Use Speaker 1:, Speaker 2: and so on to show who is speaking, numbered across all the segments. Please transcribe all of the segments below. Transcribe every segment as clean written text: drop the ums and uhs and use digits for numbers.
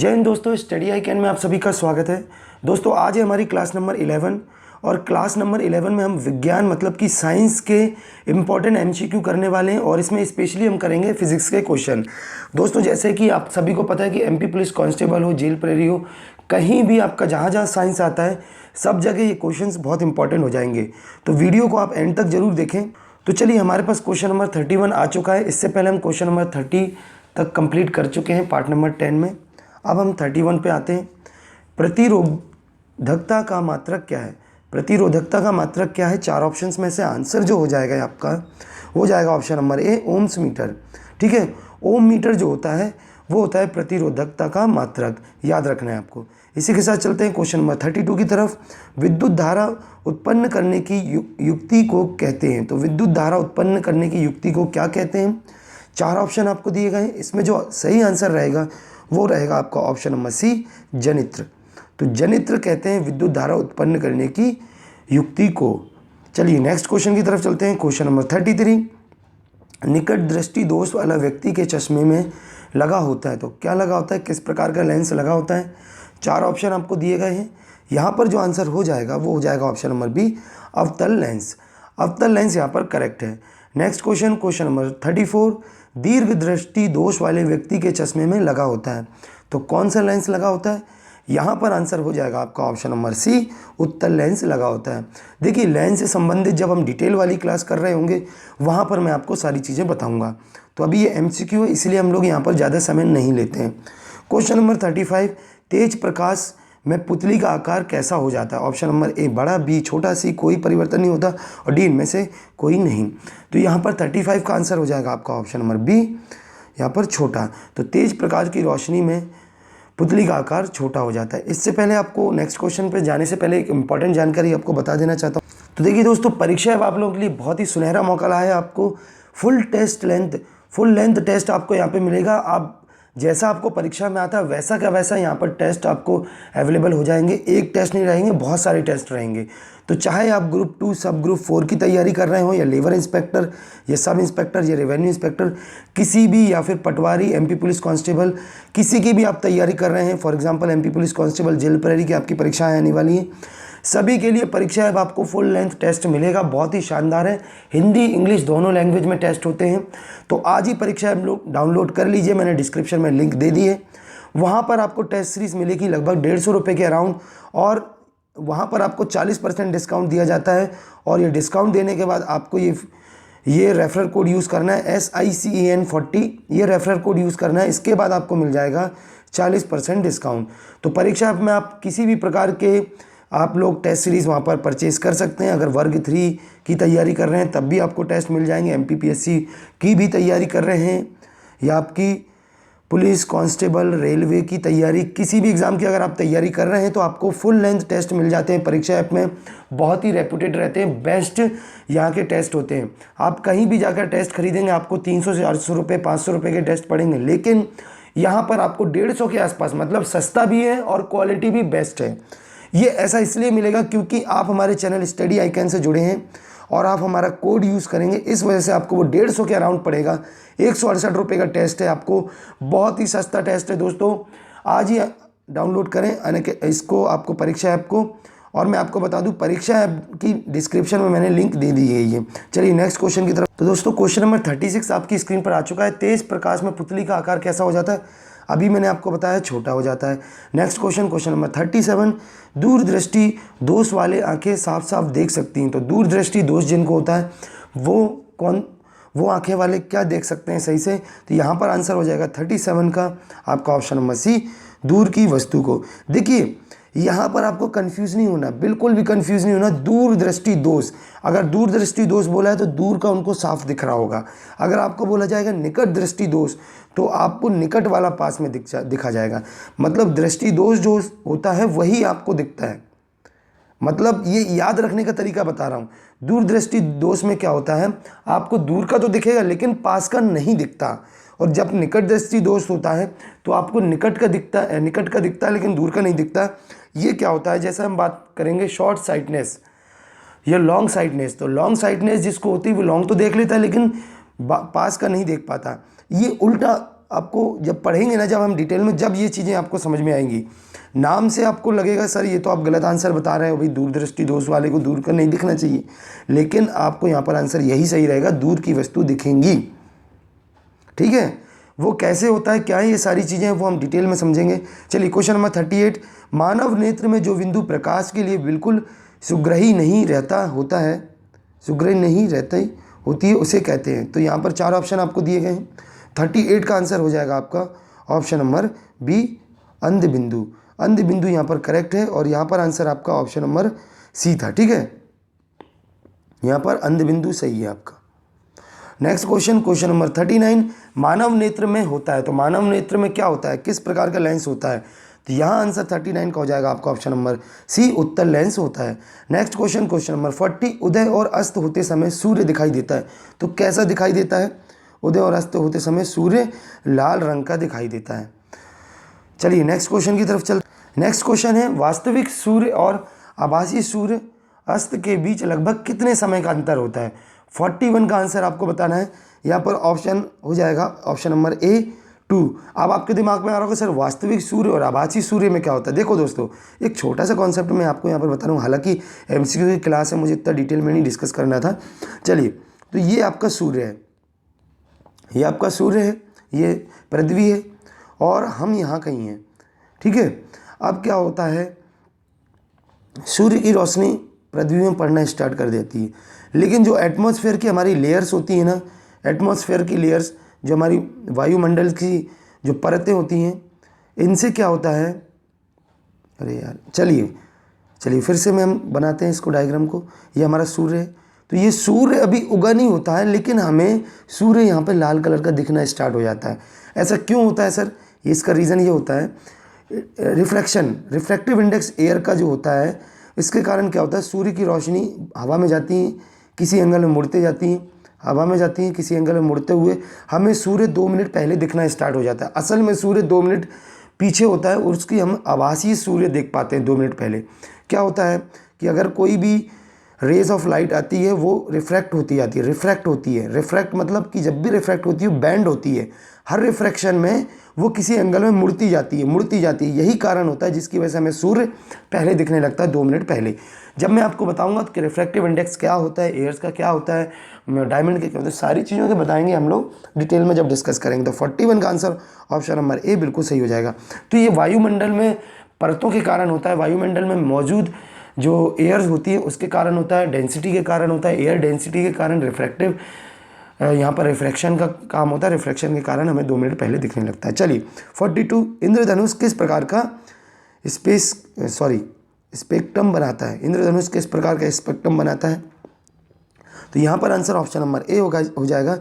Speaker 1: जय हिंद दोस्तों, study I can में आप सभी का स्वागत है। दोस्तों आज है हमारी क्लास नंबर 11 और क्लास नंबर 11 में हम विज्ञान मतलब कि साइंस के इम्पॉर्टेंट एमसीक्यू करने वाले हैं और इसमें स्पेशली हम करेंगे फिजिक्स के क्वेश्चन। दोस्तों जैसे कि आप सभी को पता है कि एमपी पुलिस कांस्टेबल हो, जेल प्रहरी हो, कहीं भी आपका जहाँ जहाँ साइंस आता है सब जगह ये क्वेश्चंस बहुत इंपॉर्टेंट हो जाएंगे। तो वीडियो को आप एंड तक जरूर देखें। तो चलिए हमारे पास क्वेश्चन नंबर 31 आ चुका है। इससे पहले हम क्वेश्चन नंबर 30 तक कंप्लीट कर चुके हैं पार्ट नंबर 10 में। अब हम 31 पे आते हैं। प्रतिरोधकता का मात्रक क्या है? प्रतिरोधकता का मात्रक क्या है? चार ऑप्शंस में से आंसर जो हो जाएगा आपका हो जाएगा option number A, ohms meter. ठीक है, ओम मीटर जो होता है वो होता है प्रतिरोधकता का मात्रक, याद रखना है आपको। इसी के साथ चलते हैं क्वेश्चन नंबर 32 की तरफ। विद्युत धारा उत्पन्न करने की युक्ति को कहते हैं। तो विद्युत धारा उत्पन्न करने की युक्ति को क्या कहते हैं? चार ऑप्शन आपको दिए गए हैं, इसमें जो सही आंसर रहेगा वो रहेगा आपका ऑप्शन नंबर सी, जनित्र। तो जनित्र कहते हैं विद्युत धारा उत्पन्न करने की युक्ति को। चलिए नेक्स्ट क्वेश्चन की तरफ चलते हैं। क्वेश्चन नंबर 33, निकट दृष्टि दोष वाला व्यक्ति के चश्मे में लगा होता है। तो क्या लगा होता है, किस प्रकार का लेंस लगा होता है? चार ऑप्शन आपको दिए गए हैं। यहाँ पर जो आंसर हो जाएगा वो हो जाएगा ऑप्शन नंबर बी, अवतल लेंस। अवतल लेंस यहाँ पर करेक्ट है। नेक्स्ट क्वेश्चन, क्वेश्चन नंबर 34, दीर्घ दृष्टि दोष वाले व्यक्ति के चश्मे में लगा होता है। तो कौन सा लेंस लगा होता है? यहाँ पर आंसर हो जाएगा आपका ऑप्शन नंबर सी, उत्तल लेंस लगा होता है। देखिए लेंस से संबंधित जब हम डिटेल वाली क्लास कर रहे होंगे वहाँ पर मैं आपको सारी चीज़ें बताऊँगा। तो अभी ये एमसीक्यू है इसलिए हम लोग यहाँ पर ज़्यादा समय नहीं लेते हैं। क्वेश्चन नंबर 35, तेज प्रकाश में पुतली का आकार कैसा हो जाता है? ऑप्शन नंबर ए बड़ा, बी छोटा, सी कोई परिवर्तन नहीं होता और डी इनमें से कोई नहीं। तो यहाँ पर 35 का आंसर हो जाएगा आपका ऑप्शन नंबर बी, यहाँ पर छोटा। तो तेज प्रकाश की रोशनी में पुतली का आकार छोटा हो जाता है। इससे पहले आपको नेक्स्ट क्वेश्चन पे जाने से पहले एक इंपॉर्टेंट जानकारी आपको बता देना चाहता हूँ। तो देखिए दोस्तों, परीक्षा अब आप लोगों के लिए बहुत ही सुनहरा मौका लाया है। आपको फुल लेंथ टेस्ट आपको यहाँ पे मिलेगा। आप जैसा आपको परीक्षा में आता है वैसा का वैसा यहाँ पर टेस्ट आपको अवेलेबल हो जाएंगे। एक टेस्ट नहीं रहेंगे, बहुत सारे टेस्ट रहेंगे। तो चाहे आप ग्रुप 2 सब ग्रुप 4 की तैयारी कर रहे हो, या लेबर इंस्पेक्टर, या सब इंस्पेक्टर, या रेवेन्यू इंस्पेक्टर, किसी भी, या फिर पटवारी, एमपी पुलिस कांस्टेबल, किसी की भी आप तैयारी कर रहे हैं, for example MP police constable, jail प्रहरी की आपकी परीक्षाएं आने वाली हैं, सभी के लिए परीक्षा अब आपको फुल लेंथ टेस्ट मिलेगा। बहुत ही शानदार है, हिंदी इंग्लिश दोनों लैंग्वेज में टेस्ट होते हैं। तो आज ही परीक्षा हम लोग डाउनलोड कर लीजिए, मैंने डिस्क्रिप्शन में लिंक दे दी है। वहाँ पर आपको टेस्ट सीरीज़ मिलेगी लगभग 150 रुपये के अराउंड, और वहाँ पर आपको 40% डिस्काउंट दिया जाता है। और ये डिस्काउंट देने के बाद आपको ये रेफरल कोड यूज़ करना है, SICEN40, ये रेफरल कोड यूज़ करना है। इसके बाद आपको मिल जाएगा 40% डिस्काउंट। तो परीक्षा में आप किसी भी प्रकार के आप लोग टेस्ट सीरीज़ वहाँ पर परचेज़ कर सकते हैं। अगर वर्ग 3 की तैयारी कर रहे हैं तब भी आपको टेस्ट मिल जाएंगे, MPPSC की भी तैयारी कर रहे हैं, या आपकी पुलिस कांस्टेबल, रेलवे की तैयारी, किसी भी एग्ज़ाम की अगर आप तैयारी कर रहे हैं तो आपको फुल लेंथ टेस्ट मिल जाते हैं परीक्षा ऐप में। बहुत ही रेपुटेड रहते हैं, बेस्ट यहाँ के टेस्ट होते हैं। आप कहीं भी जाकर टेस्ट खरीदेंगे आपको 300 से 400 रुपये, 500 रुपये के टेस्ट पड़ेंगे, लेकिन यहाँ पर आपको 150 के आसपास, मतलब सस्ता भी है और क्वालिटी भी बेस्ट है। ये ऐसा इसलिए मिलेगा क्योंकि आप हमारे channel study I can say जुड़े हैं और आप हमारा कोड यूज़ करेंगे, इस वजह से आपको वो 150 के अराउंड पड़ेगा। 168 रुपये का टेस्ट है, आपको बहुत ही सस्ता टेस्ट है। दोस्तों आज ही डाउनलोड करें इसको, आपको परीक्षा ऐप को। और मैं आपको बता दूं परीक्षा ऐप की डिस्क्रिप्शन में मैंने लिंक दे दी है। चलिए नेक्स्ट क्वेश्चन की तरफ। तो दोस्तों क्वेश्चन नंबर 36 आपकी स्क्रीन पर आ चुका है। तेज प्रकाश में पुतली का आकार कैसा हो जाता है? अभी मैंने आपको बताया छोटा हो जाता है। नेक्स्ट क्वेश्चन, क्वेश्चन नंबर 37, दूरदृष्टि दोष वाले आंखें साफ साफ देख सकती हैं। तो दूरदृष्टि दोष जिनको होता है वो आंखें वाले क्या देख सकते हैं सही से? तो यहाँ पर आंसर हो जाएगा 37 का आपका ऑप्शन नंबर सी, दूर की वस्तु को। देखिए यहाँ पर आपको कंफ्यूज नहीं होना, बिल्कुल भी कंफ्यूज नहीं होना। दूरदृष्टि दोष, अगर दूरदृष्टि दोष बोला है तो दूर का उनको साफ दिख रहा होगा। अगर आपको बोला जाएगा निकट दृष्टि दोष तो आपको निकट वाला पास में दिखा जाएगा। मतलब दृष्टि दोष जो होता है वही आपको दिखता है। मतलब ये याद रखने का तरीका बता रहा हूँ। दूरदृष्टि दोष में क्या होता है, आपको दूर का तो दिखेगा लेकिन पास का नहीं दिखता। और जब निकट दृष्टि दोष होता है तो आपको निकट का दिखता है लेकिन दूर का नहीं दिखता। ये क्या होता है, जैसे हम बात करेंगे शॉर्ट साइटनेस या लॉन्ग साइटनेस। तो लॉन्ग साइटनेस जिसको होती है वो लॉन्ग तो देख लेता है लेकिन पास का नहीं देख पाता। ये उल्टा आपको जब पढ़ेंगे ना, जब हम डिटेल में, जब ये चीज़ें आपको समझ में आएंगी। नाम से आपको लगेगा सर ये तो आप गलत आंसर बता रहे हो, भाई दूरदृष्टि दोष वाले को दूर कर नहीं दिखना चाहिए, लेकिन आपको यहाँ पर आंसर यही सही रहेगा, दूर की वस्तु दिखेंगी। ठीक है, वो कैसे होता है, क्या है, ये सारी चीज़ें वो हम डिटेल में समझेंगे। चलिए क्वेश्चन नंबर 38, मानव नेत्र में जो बिंदु प्रकाश के लिए बिल्कुल सुग्राही नहीं रहता होता है, सुग्राही नहीं रहती होती है, उसे कहते हैं। तो यहाँ पर 4 ऑप्शन आपको दिए गए हैं। 38 का आंसर हो जाएगा आपका ऑप्शन नंबर बी, अंध बिंदु। अंध बिंदु यहाँ पर करेक्ट है, और यहाँ पर आंसर आपका ऑप्शन नंबर सी था। ठीक है, यहाँ पर अंध बिंदु सही है आपका। नेक्स्ट क्वेश्चन, क्वेश्चन नंबर 39, मानव नेत्र में होता है। तो मानव नेत्र में क्या होता है, किस प्रकार का लेंस होता है? तो यहाँ आंसर 39 का हो जाएगा आपका ऑप्शन नंबर सी, उत्तल लेंस होता है। नेक्स्ट क्वेश्चन, क्वेश्चन नंबर 40, उदय और अस्त होते समय सूर्य दिखाई देता है। तो कैसा दिखाई देता है? उदय और अस्त होते समय सूर्य लाल रंग का दिखाई देता है। चलिए नेक्स्ट क्वेश्चन की तरफ चलते। नेक्स्ट क्वेश्चन है, वास्तविक सूर्य और आभासी सूर्य अस्त के बीच लगभग कितने समय का अंतर होता है? 41 का आंसर आपको बताना है। यहाँ पर ऑप्शन हो जाएगा ऑप्शन नंबर ए 2। अब आपके दिमाग में आ रहा होगा सर वास्तविक सूर्य और आभासी सूर्य में क्या होता है? देखो दोस्तों, एक छोटा सा कॉन्सेप्ट मैं आपको यहाँ पर बता रहा हूँ, हालांकि एमसीक्यू की क्लास है, मुझे इतना डिटेल में नहीं डिस्कस करना था। चलिए, तो ये आपका सूर्य है, ये आपका सूर्य है, ये पृथ्वी है, और हम यहाँ कहीं हैं। ठीक है, अब क्या होता है, सूर्य की रोशनी पृथ्वी में पड़ना स्टार्ट कर देती है, लेकिन जो एटमॉस्फेयर की हमारी लेयर्स होती हैं ना, एटमॉस्फेयर की लेयर्स, जो हमारी वायुमंडल की जो परतें होती हैं, इनसे क्या होता है, अरे यार चलिए फिर से हम बनाते हैं इसको, डायग्राम को। ये हमारा सूर्य है, तो ये सूर्य अभी उगा नहीं होता है, लेकिन हमें सूर्य यहाँ पे लाल कलर का दिखना स्टार्ट हो जाता है। ऐसा क्यों होता है सर? इसका रीज़न ये होता है, रिफ्रैक्टिव इंडेक्स एयर का जो होता है, इसके कारण क्या होता है, सूर्य की रोशनी हवा में जाती है, किसी एंगल में मुड़ते जाती हैं, हवा में जाती हैं, किसी एंगल में मुड़ते हुए हमें सूर्य 2 मिनट पहले दिखना स्टार्ट हो जाता है। असल में सूर्य 2 मिनट पीछे होता है, और उसकी हम आभासी सूर्य देख पाते हैं 2 मिनट पहले। क्या होता है कि अगर कोई भी रेज ऑफ लाइट आती है, वो रिफ्रैक्ट होती जाती है, रिफ्रैक्ट होती है। रिफ्रैक्ट मतलब कि जब भी रिफ्रैक्ट होती है, बैंड होती है, हर रिफ्रैक्शन में वो किसी एंगल में मुड़ती जाती है। यही कारण होता है जिसकी वजह से हमें सूर्य पहले दिखने लगता है 2 मिनट पहले। जब मैं आपको बताऊंगा कि रिफ्रैक्टिव इंडेक्स क्या होता है, एयर्स का क्या होता है, डायमंड के क्या होता है, सारी चीज़ों के बताएंगे हम लोग डिटेल में जब डिस्कस करेंगे। तो 41 का आंसर ऑप्शन नंबर ए बिल्कुल सही हो जाएगा। तो ये वायुमंडल में परतों के कारण होता है, वायुमंडल में मौजूद जो एयर्स होती है उसके कारण होता है, डेंसिटी के कारण होता है, एयर डेंसिटी के कारण रिफ्रैक्टिव, यहाँ पर रिफ्रैक्शन का काम होता है, रिफ्रैक्शन के कारण हमें 2 मिनट पहले दिखने लगता है। चलिए 42, इंद्रधनुष किस प्रकार का स्पेक्ट्रम बनाता है? इंद्रधनुष किस प्रकार का स्पेक्ट्रम बनाता है? तो यहाँ पर आंसर ऑप्शन नंबर ए हो जाएगा,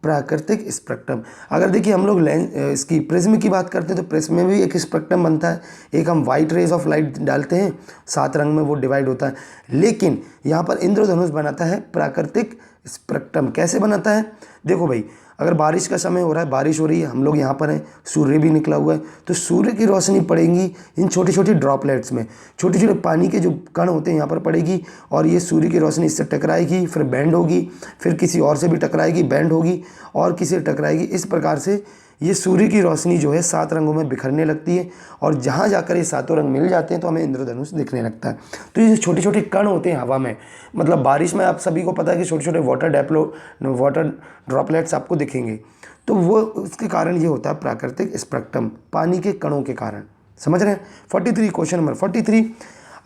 Speaker 1: प्राकृतिक स्पेक्ट्रम। अगर देखिए हम लोग लेंस इसकी प्रिज्म की बात करते हैं, तो प्रिज्म में भी एक स्पेक्ट्रम बनता है, एक हम वाइट रेज ऑफ लाइट डालते हैं, 7 रंग में वो डिवाइड होता है, लेकिन यहाँ पर इंद्रधनुष बनाता है प्राकृतिक स्पेक्ट्रम। कैसे बनाता है? देखो भाई, अगर बारिश का समय हो रहा है, बारिश हो रही है, हम लोग यहाँ पर हैं, सूर्य भी निकला हुआ है, तो सूर्य की रोशनी पड़ेगी इन छोटी छोटी ड्रॉपलेट्स में, छोटे छोटे पानी के जो कण होते हैं यहाँ पर पड़ेगी, और ये सूर्य की रोशनी इससे टकराएगी, फिर बैंड होगी, फिर किसी और से भी टकराएगी, बैंड होगी, और किसी से टकराएगी। इस प्रकार से ये सूर्य की रोशनी जो है 7 रंगों में बिखरने लगती है, और जहाँ जाकर ये 7 रंग मिल जाते हैं तो हमें इंद्रधनुष दिखने लगता है। तो ये छोटे छोटे कण होते हैं हवा में, मतलब बारिश में आप सभी को पता है कि छोटे छोटे वाटर ड्रॉपलेट्स आपको दिखेंगे, तो वो उसके कारण ये होता है प्राकृतिक स्पेक्ट्रम, पानी के कणों के कारण। समझ रहे हैं? 43, क्वेश्चन नंबर 43,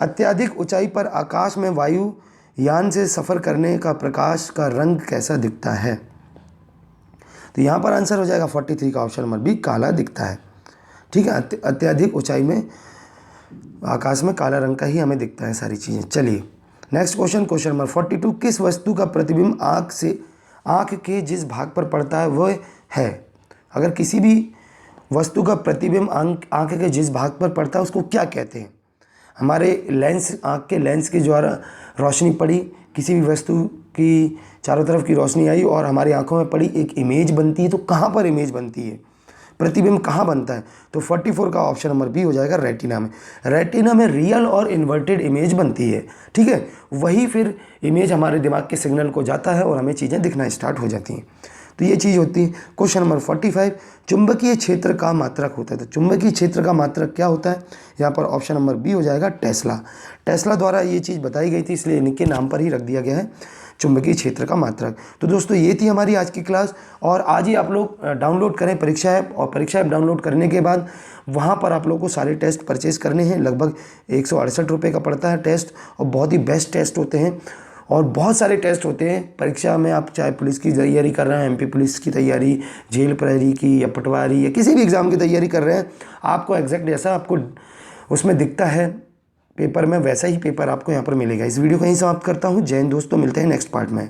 Speaker 1: अत्यधिक ऊंचाई पर आकाश में वायुयान से सफ़र करने का प्रकाश का रंग कैसा दिखता है? तो यहाँ पर आंसर हो जाएगा 43 का ऑप्शन नंबर बी, काला दिखता है। ठीक है, अत्यधिक ऊंचाई में आकाश में काला रंग का ही हमें दिखता है सारी चीज़ें। चलिए नेक्स्ट क्वेश्चन, क्वेश्चन नंबर 42, किस वस्तु का प्रतिबिंब आँख के जिस भाग पर पड़ता है वह है? अगर किसी भी वस्तु का प्रतिबिंब आँख के जिस भाग पर पड़ता है उसको क्या कहते हैं? हमारे लेंस, आँख के लेंस के द्वारा रोशनी पड़ी, किसी भी वस्तु की चारों तरफ की रोशनी आई और हमारी आंखों में पड़ी, एक इमेज बनती है। तो कहाँ पर इमेज बनती है, प्रतिबिंब कहाँ बनता है? तो 44 का ऑप्शन नंबर बी हो जाएगा, रेटिना में। रेटिना में रियल और इन्वर्टेड इमेज बनती है। ठीक है, वही फिर इमेज हमारे दिमाग के सिग्नल को जाता है और हमें चीज़ें दिखना स्टार्ट हो जाती हैं। तो ये चीज़ होती है। क्वेश्चन नंबर 45, चुंबकीय क्षेत्र का मात्रक होता है। तो चुंबकीय क्षेत्र का मात्रक क्या होता है? यहाँ पर ऑप्शन नंबर बी हो जाएगा टेस्ला। टेस्ला द्वारा ये चीज़ बताई गई थी, इसलिए इनके नाम पर ही रख दिया गया है चुंबकीय क्षेत्र का मात्रक। तो दोस्तों ये थी हमारी आज की क्लास, और आज ही आप लोग डाउनलोड करें परीक्षा ऐप, और परीक्षा ऐप डाउनलोड करने के बाद वहाँ पर आप लोगों को सारे टेस्ट परचेज़ करने हैं। लगभग 168 रुपये का पड़ता है टेस्ट, और बहुत ही बेस्ट टेस्ट होते हैं, और बहुत सारे टेस्ट होते हैं परीक्षा में। आप चाहे पुलिस की तैयारी कर रहे हैं, एमपी पुलिस की तैयारी, जेल प्रहरी की, या पटवारी, या किसी भी एग्ज़ाम की तैयारी कर रहे हैं, आपको एग्जैक्ट जैसा आपको उसमें दिखता है पेपर में, वैसा ही पेपर आपको यहाँ पर मिलेगा। इस वीडियो को यहीं समाप्त करता हूँ। जय हिंद दोस्तों, मिलते हैं नेक्स्ट पार्ट में।